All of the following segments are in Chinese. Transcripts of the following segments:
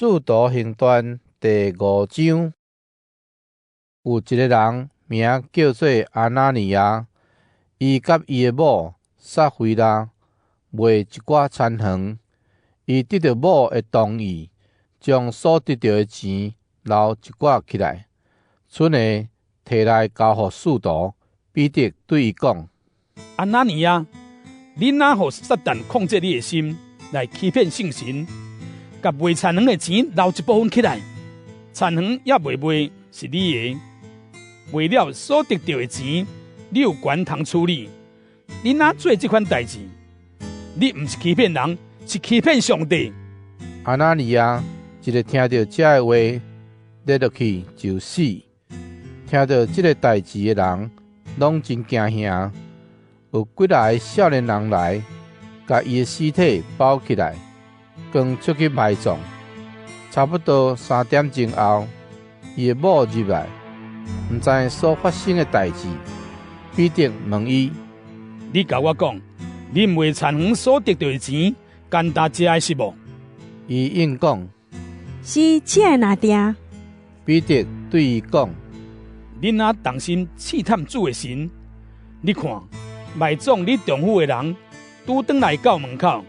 使徒行传第5章，有一个人名叫做阿那尼亚，伊甲伊的某撒菲拉卖一寡田园，伊得到某的同意，将所得到的钱留一寡起来，剩的摕来交予使徒。彼得对伊讲：阿那尼亚，你哪互撒旦控制你的心，来欺骗圣神？甲卖田园的钱留一部分起来，田园也未卖是你的，为了所得到的钱，你有权通处理。你哪做这款代志？你毋是欺骗人，是欺骗上帝。阿那尼亚一个听到这个话，跌落去就死。听到这个代志的人，拢真惊吓。有几个少年人来，把伊的尸体包起来，扛出去埋葬。差不多3点钟后，伊的某入来，毋知所发生的代志。彼得问伊：你甲我讲，你卖田园所得到的钱，干大食的是无？伊应讲：是这个拿定。彼得对伊讲：你若动心试探主的神，你看卖葬你丈夫的人，拄转来到门口，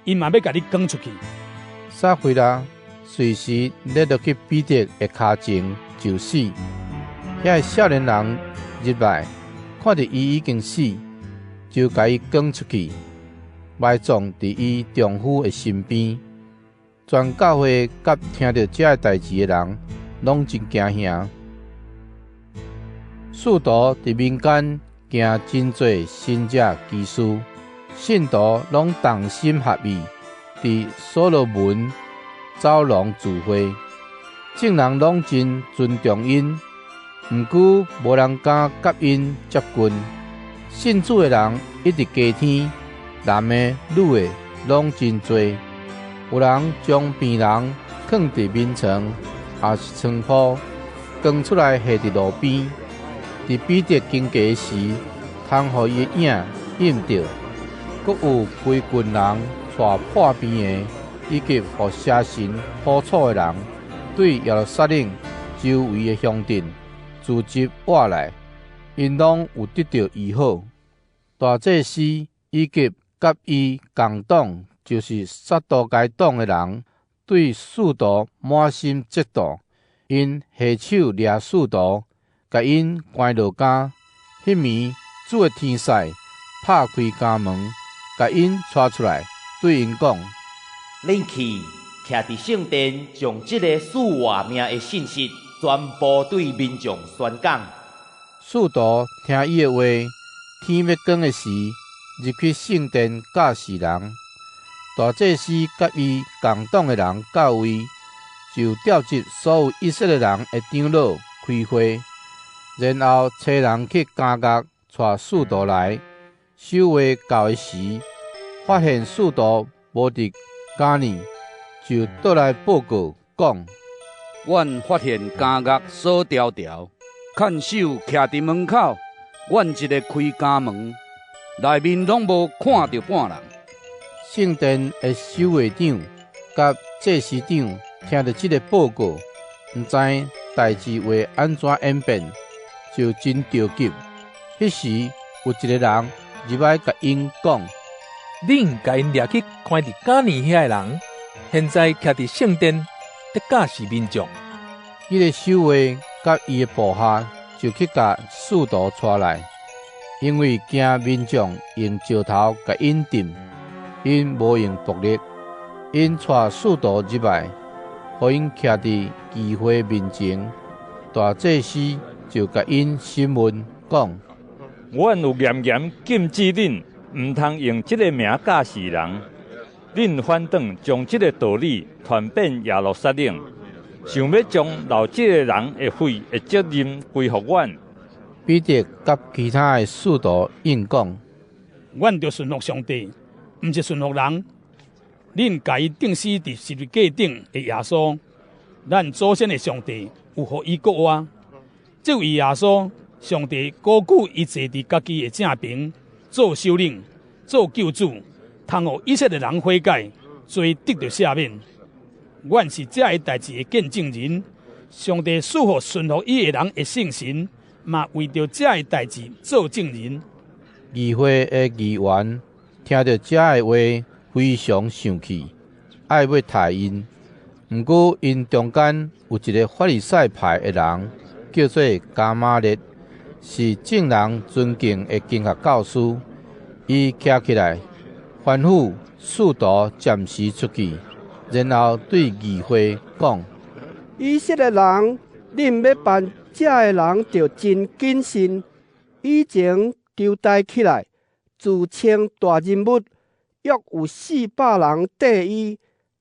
伊嘛要甲你赶出去。撒菲拉随时跌落去彼得的骹前就死。遐个少年人入来，看到伊已经死，就甲伊赶出去，埋葬伫伊丈夫的身边。全教会甲听到这个代志的人，拢真惊吓。使徒伫民间行真侪神迹奇事，信徒拢同心合意，伫所罗门走廊聚会，众人拢真尊重因，毋过无人敢甲因接近。信主的人一直加添，男的、女的拢真多。有人将病人放伫眠床，也是床铺，扛出来下伫路边。伫彼得经过时，通互伊的影印着。阁有规群人带破病的，以及互邪神苦楚的人，对耶路撒冷周围的乡镇聚集过来，因拢有得到医好。大祭司以及甲伊共党，就是撒都该党的人，对使徒满心嫉妒，因下手掠使徒，甲因关落监。迄暝，主的天使拍开监门，甲因带出来，对因讲：恁去徛伫圣殿，将这个死活命的信息全部对民众宣讲。使徒听伊的话，天要光的时，入去圣殿教示人。大祭司甲伊共党的人到位，就调集所有以色列人的长老开会，然后找人去监狱带使徒来。守卫到的时，发现使徒无伫监里，就倒来报告讲：阮发现监狱锁条条，看守徛伫门口，阮一个开监门，内面拢无看到半人。圣殿的守卫长甲祭司长听到这个报告，毋知代志会安怎演变，就真着急。迄时有一个人入来甲因讲：恁甲因掠去关伫监里遐个人，现在徛伫圣殿，在教示民众。迄个守卫甲伊的部下就去甲使徒带来，因为惊民众用石头甲因钉，因无用暴力。因带使徒入来，互因徛伫聚会面前。大祭司就甲因审问讲：阮有严严禁止恁毋通用这个名教示人，恁反倒将这个道理传遍耶路撒冷，想要将留这个人的罪的责任归乎阮。彼得甲其他的使徒应讲：阮着顺服上帝，毋是顺服人。恁甲伊钉死伫十字架顶的耶稣，咱祖先的上帝有互伊国活。这位耶稣，上帝高举伊坐伫家己的正边，做首领，做救主，通互以色列人悔改，罪得到赦免。阮是这个代志的见证人。上帝赐予顺服伊的人的圣神，嘛为着这个代志做证人。议会的议员听到这个话，非常生气，爱要杀因。毋过因中间有一个法利赛派的人，叫做加玛列，是众人尊敬的经学教师。伊站起来，吩咐使徒暂时出去，然后对议会讲：以色列人，恁要办这个人就真谨慎。以前丢台起来，自称大人物，约有400人缀伊。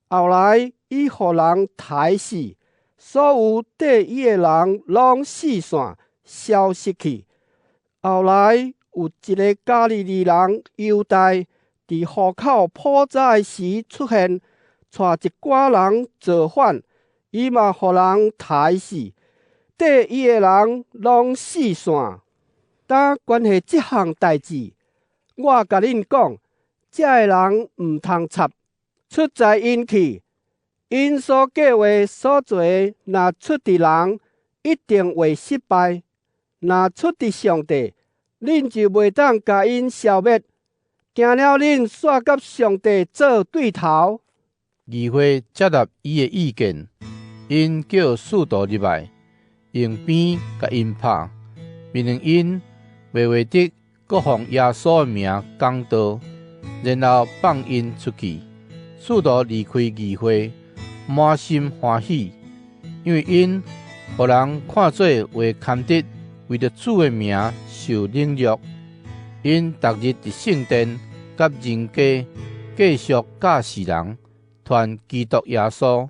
后来伊互人杀死，所有缀伊的人拢死散，消失去。后来有一个加利利人犹大，伫户口破早时出现，带一寡人造反。伊嘛，互人杀死，缀伊的人拢死散。当关系这项代志，我甲恁讲，这个人毋通插，出在因去。因所计划所做，若出伫人，一定会失败；若出伫上帝，恁就袂当甲因消灭。惊了恁煞甲上帝做对头。议会接纳伊的意见。因叫使徒入来，用鞭甲因拍，命令因袂为得各奉耶稣的名讲道，然后放因出去。使徒离开议会，满心欢喜，因为因互人看做为堪得，为着主的名受凌辱。因逐日伫圣殿甲人家继续教示人，传基督耶稣。